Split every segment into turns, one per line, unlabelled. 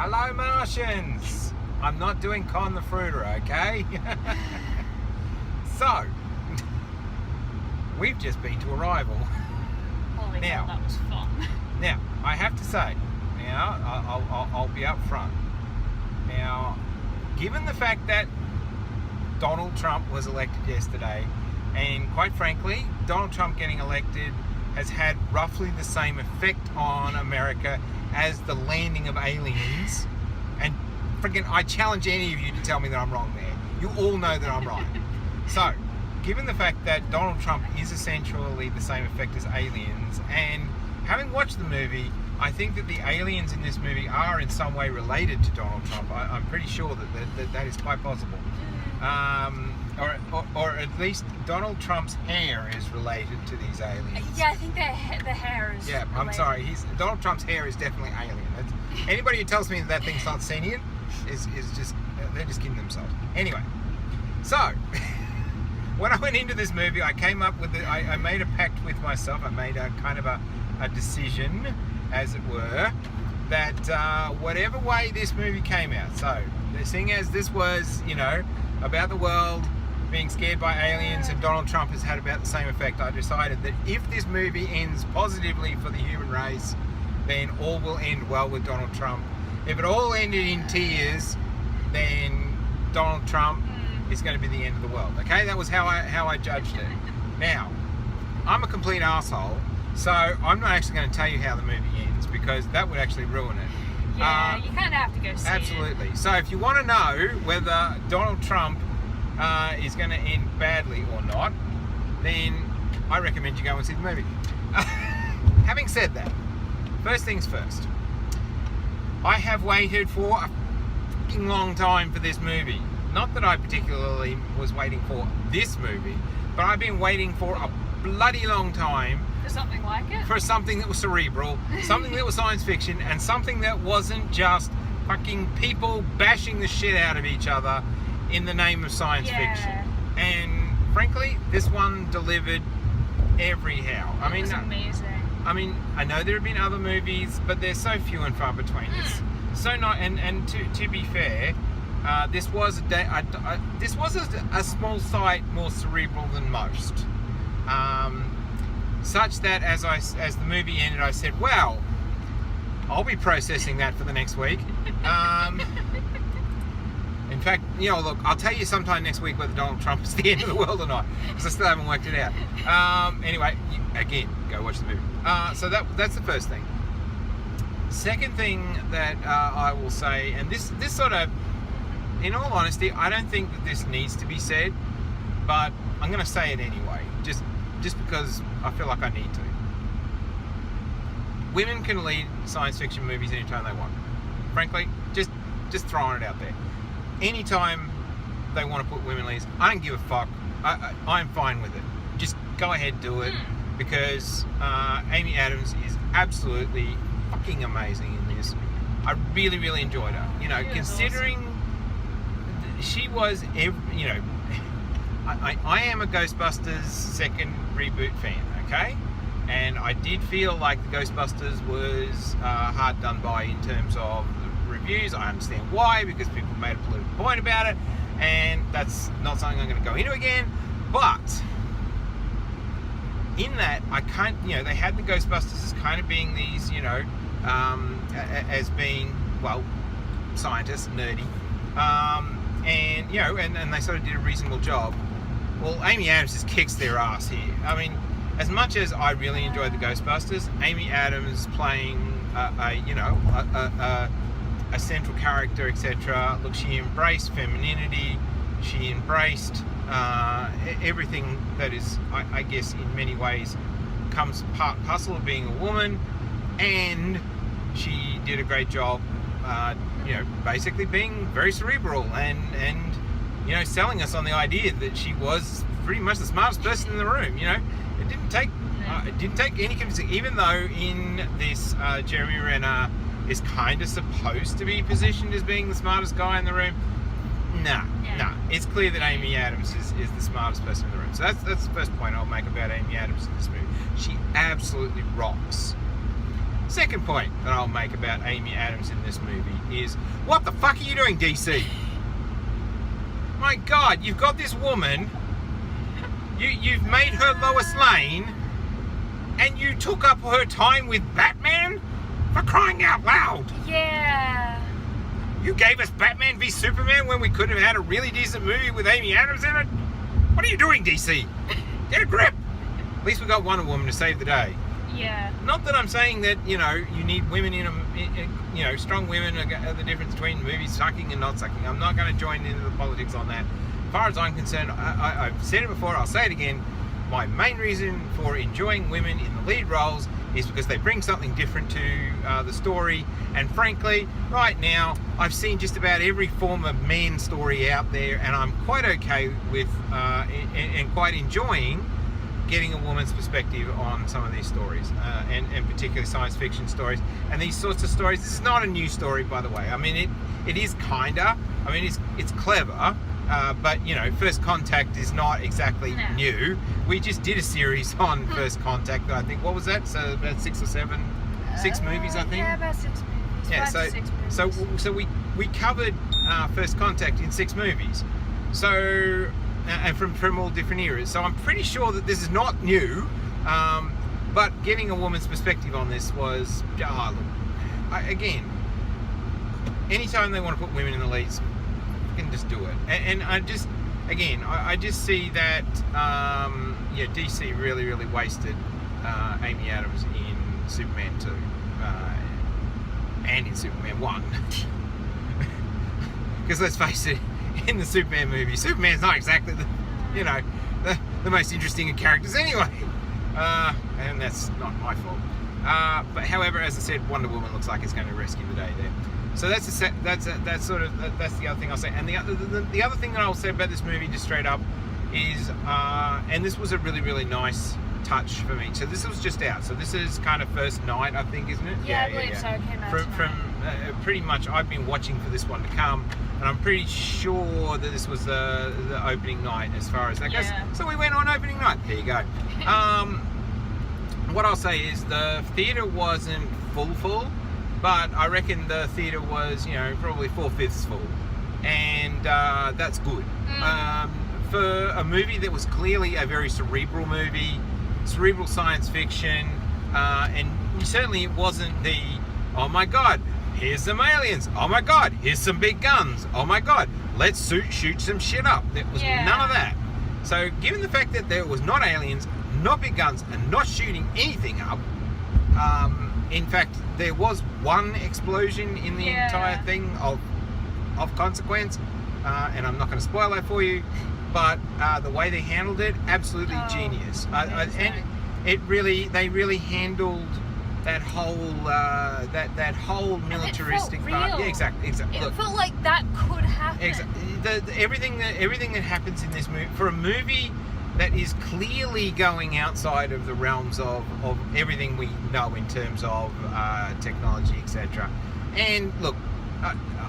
Hello, Martians! I'm not doing Con the Fruiter, okay? So, we've just been to Arrival.
Holy
Now,
hell, that was fun.
Now, I have to say, I'll be up front. Now, given the fact that Donald Trump was elected yesterday, and quite frankly, Donald Trump getting elected has had roughly the same effect on America as the landing of aliens. And freaking, I challenge any of you to tell me that I'm wrong there. You all know that I'm right. So, given the fact that Donald Trump is essentially the same effect as aliens, and having watched the movie, I think that the aliens in this movie are in some way related to Donald Trump. I'm pretty sure that is quite possible. Or at least Donald Trump's hair is related to these aliens.
Yeah, I think the hair is
Yeah, I'm
related.
sorry. Donald Trump's hair is definitely alien. Anybody who tells me that thing's not sentient is just, they're just kidding themselves. Anyway, so when I went into this movie, I came up with I made a pact with myself. I made a kind of a decision, as it were, that whatever way this movie came out, so seeing as this was, about the world being scared by aliens, and Donald Trump has had about the same effect, I decided that if this movie ends positively for the human race, then all will end well with Donald Trump. If it all ended in tears, then Donald Trump is going to be the end of the world. Okay, that was how I judged it. Now, I'm a complete asshole, so I'm not actually going to tell you how the movie ends, because that would actually ruin it.
Yeah, you kind of have to go see it.
Absolutely. So if you want to know whether Donald Trump is going to end badly or not, then I recommend you go and see the movie. Having said that, first things first, I have waited for a fucking long time for this movie. Not that I particularly was waiting for this movie, but I've been waiting for a bloody long time
For something like it?
for something that was cerebral, something that was science fiction, and something that wasn't just fucking people bashing the shit out of each other in the name of science fiction. And frankly, this one delivered every how.
It was amazing.
I mean, I know there have been other movies, but they're so few and far between. It's so not. And to be fair, this was a small site, more cerebral than most. Such that as the movie ended, I said, "Well, I'll be processing that for the next week." In fact, look, I'll tell you sometime next week whether Donald Trump is the end of the world or not, because I still haven't worked it out. Anyway, again, go watch the movie. So that's the first thing. Second thing that I will say, and this sort of, in all honesty, I don't think that this needs to be said, but I'm going to say it anyway, just because I feel like I need to. Women can lead science fiction movies anytime they want. Frankly, just throwing it out there. Anytime they want to put women leads, I don't give a fuck. I'm fine with it. Just go ahead, do it, because Amy Adams is absolutely fucking amazing in this. I really, really enjoyed her. Considering awesome. She was, I am a Ghostbusters second reboot fan, okay? And I did feel like the Ghostbusters was hard done by in terms of the reviews. I understand why, because people made a political point about it, and that's not something I'm going to go into again. But in that, I can't, they had the Ghostbusters as kind of being these, as being, well, scientists, nerdy, and they sort of did a reasonable job. Well, Amy Adams just kicks their ass here. I mean, as much as I really enjoyed the Ghostbusters, Amy Adams playing a central character, etc. Look, she embraced femininity. She embraced everything that is, I guess, in many ways, comes part and parcel of being a woman, and she did a great job, basically being very cerebral and selling us on the idea that she was pretty much the smartest person in the room. It didn't take any convincing, even though in this Jeremy Renner is kind of supposed to be positioned as being the smartest guy in the room. Nah. It's clear that Amy Adams is the smartest person in the room. So that's the first point I'll make about Amy Adams in this movie. She absolutely rocks. Second point that I'll make about Amy Adams in this movie is, what the fuck are you doing, DC? My God, you've got this woman, you've made her Lois Lane, and you took up her time with Batman? For crying out loud!
Yeah.
You gave us Batman v Superman when we could have had a really decent movie with Amy Adams in it? What are you doing, DC? Get a grip! At least we got Wonder Woman to save the day.
Yeah.
Not that I'm saying that, you need women strong women are the difference between movies sucking and not sucking. I'm not going to join into the politics on that. As far as I'm concerned, I've said it before, I'll say it again, my main reason for enjoying women in the lead roles is because they bring something different to the story, and frankly, right now, I've seen just about every form of man story out there, and I'm quite okay with, and quite enjoying getting a woman's perspective on some of these stories, and particularly science fiction stories, and these sorts of stories. This is not a new story, by the way. I mean, it is kinda, I mean, it's clever, but First Contact is not exactly new. We just did a series on First Contact. I think, what was that? So about 6 or 7, 6 movies, I think.
Yeah, about 6 movies.
Yeah,
5 to 6 movies.
so we covered First Contact in 6 movies. So and from all different eras. So I'm pretty sure that this is not new. But getting a woman's perspective on this was, again, anytime they want to put women in the leads, you can just do it. And I just see that, DC really, really wasted Amy Adams in Superman 2 and in Superman 1. Because let's face it, in the Superman movie, Superman's not exactly the most interesting of characters anyway. And that's not my fault. But however, as I said, Wonder Woman looks like it's going to rescue the day there. So that's the other thing I'll say. And the other thing that I'll say about this movie, just straight up, is and this was a really, really nice touch for me. So this was just out. So this is kind of first night, I think, isn't it?
Yeah, I believe so. It came out
from pretty much, I've been watching for this one to come, and I'm pretty sure that this was the opening night as far as that goes. So we went on opening night. There you go. What I'll say is the theatre wasn't full, but I reckon the theatre was, probably 4/5 full, and that's good. For a movie that was clearly a very cerebral movie, cerebral science fiction, and certainly it wasn't the, oh my God, here's some aliens, oh my God, here's some big guns, oh my God, let's shoot some shit up. There was none of that. So given the fact that there was not aliens, not big guns, and not shooting anything up, in fact, there was one explosion in the entire thing of consequence, and I'm not going to spoil that for you, but the way they handled it, absolutely genius. And they really handled that whole that whole militaristic part. Yeah, exactly.
It felt like that could happen.
Exactly. Everything that happens in this movie, for a movie that is clearly going outside of the realms of everything we know in terms of technology, etc. And look,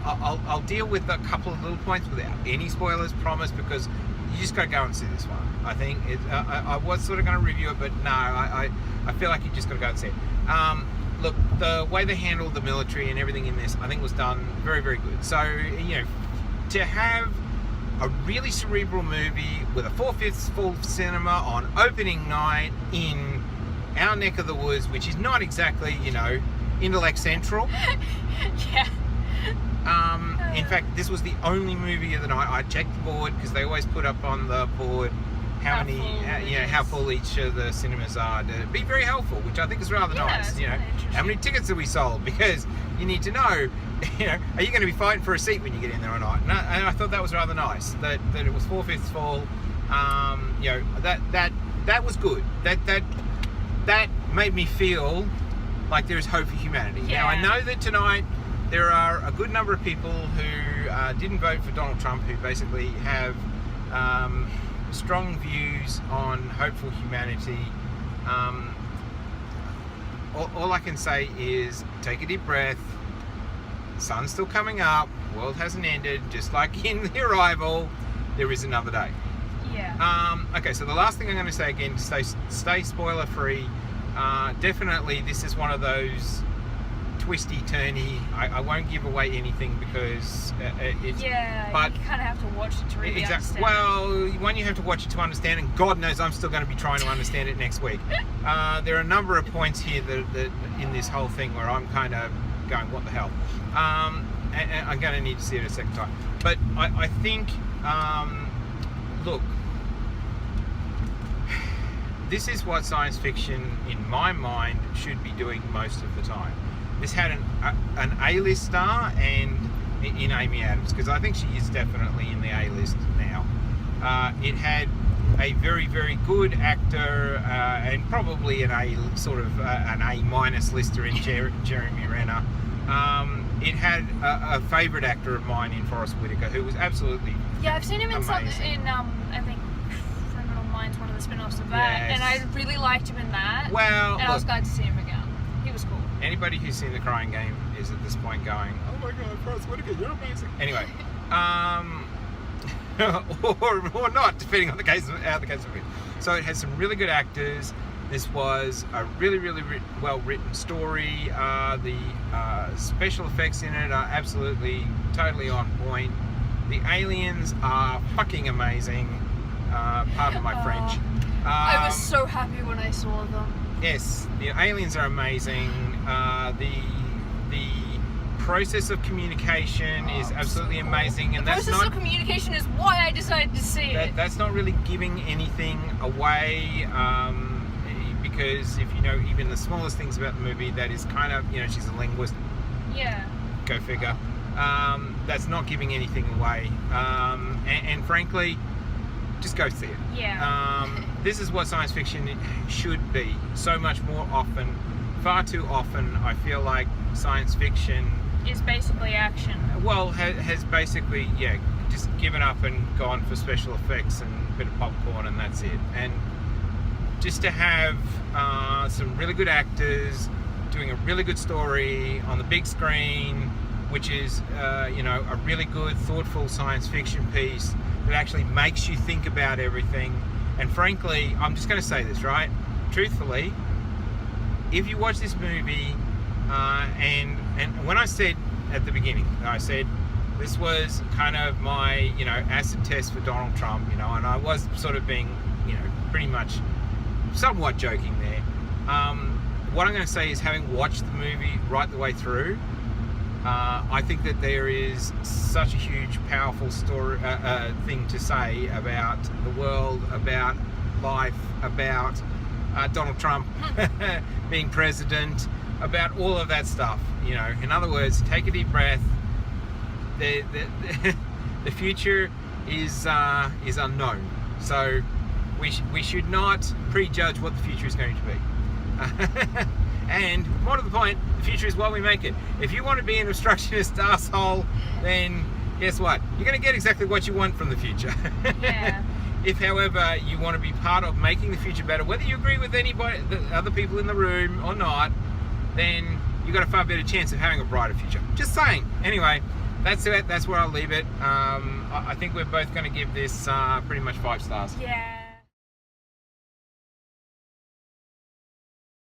I'll deal with a couple of little points without any spoilers, promise, because you just got to go and see this one. I think I was sort of going to review it, but no, I feel like you just got to go and see it. Look, the way they handled the military and everything in this, I think was done very, very good. So, to have a really cerebral movie with a 4/5 full cinema on opening night in our neck of the woods, which is not exactly, intellect central.
Yeah.
In fact, this was the only movie of the night. I checked the board because they always put up on the board how full each of the cinemas are, to be very helpful, which I think is rather nice. How many tickets have we sold? Because you need to know, are you going to be fighting for a seat when you get in there or not? And I thought that was rather nice that it was 4/5 full. That was good. That made me feel like there is hope for humanity.
Yeah.
Now I know that tonight there are a good number of people who didn't vote for Donald Trump, who basically have strong views on hopeful humanity. All I can say is take a deep breath. Sun's still coming up. World hasn't ended. Just like in The Arrival, there is another day.
Yeah.
Okay, so the last thing I'm going to say again, stay spoiler free. Definitely, this is one of those twisty, turny. I won't give away anything because it's...
Yeah,
but
you kind of have to watch it to really understand.
Well, one, you have to watch it to understand, and God knows I'm still going to be trying to understand it next week. There are a number of points here that in this whole thing where I'm kind of going, what the hell? And I'm going to need to see it a second time. But I think, look, this is what science fiction, in my mind, should be doing most of the time. This had an A-list star and in Amy Adams, because I think she is definitely in the A-list now. It had a very, very good actor and probably an A- lister in Jeremy Renner. It had a favourite actor of mine in Forrest Whitaker, who was absolutely
Yeah, I've seen him in
amazing.
something in I think Criminal Minds, one of the spin-offs of that,
Yes.
and I really liked him in that.
Well,
and I was glad to see him again. He was cool.
Anybody who's seen The Crying Game is at this point going, oh my God, Forrest Whitaker, you're amazing. Anyway, or not, depending on the case how the case will be. So it has some really good actors. This was a really, really well written story. The special effects in it are absolutely, totally on point. The aliens are fucking amazing. Pardon my French.
I was so happy when I saw them.
Yes, the aliens are amazing. The process of communication is absolutely amazing, and
The
that's
process
not
of communication is why I decided to see it.
that's not really giving anything away. Because if you know even the smallest things about the movie, that is kind of, you know, she's a linguist.
Yeah.
Go figure. That's not giving anything away. And frankly, just go see it.
Yeah.
This is what science fiction should be. So much more often. Far too often, I feel like science fiction
Is basically action.
well has basically just given up and gone for special effects and a bit of popcorn, and that's it. And just to have some really good actors doing a really good story on the big screen, which is a really good, thoughtful science fiction piece that actually makes you think about everything. And frankly, I'm just going to say this, right? Truthfully, if you watch this movie, and when I said at the beginning, I said this was kind of my, acid test for Donald Trump, and I was sort of being, pretty much somewhat joking there. What I'm going to say is, having watched the movie right the way through, I think that there is such a huge, powerful story thing to say about the world, about life, about Donald Trump being president, about all of that stuff. In other words, take a deep breath. The future is unknown, so we should not prejudge what the future is going to be. And more to the point, the future is what we make it. If you want to be an obstructionist asshole, then guess what? You're going to get exactly what you want from the future.
Yeah.
If, however, you want to be part of making the future better, whether you agree with anybody, the other people in the room or not, then you've got a far better chance of having a brighter future. Just saying. Anyway, that's it. That's where I'll leave it. I think we're both going to give this pretty much 5 stars.
Yeah.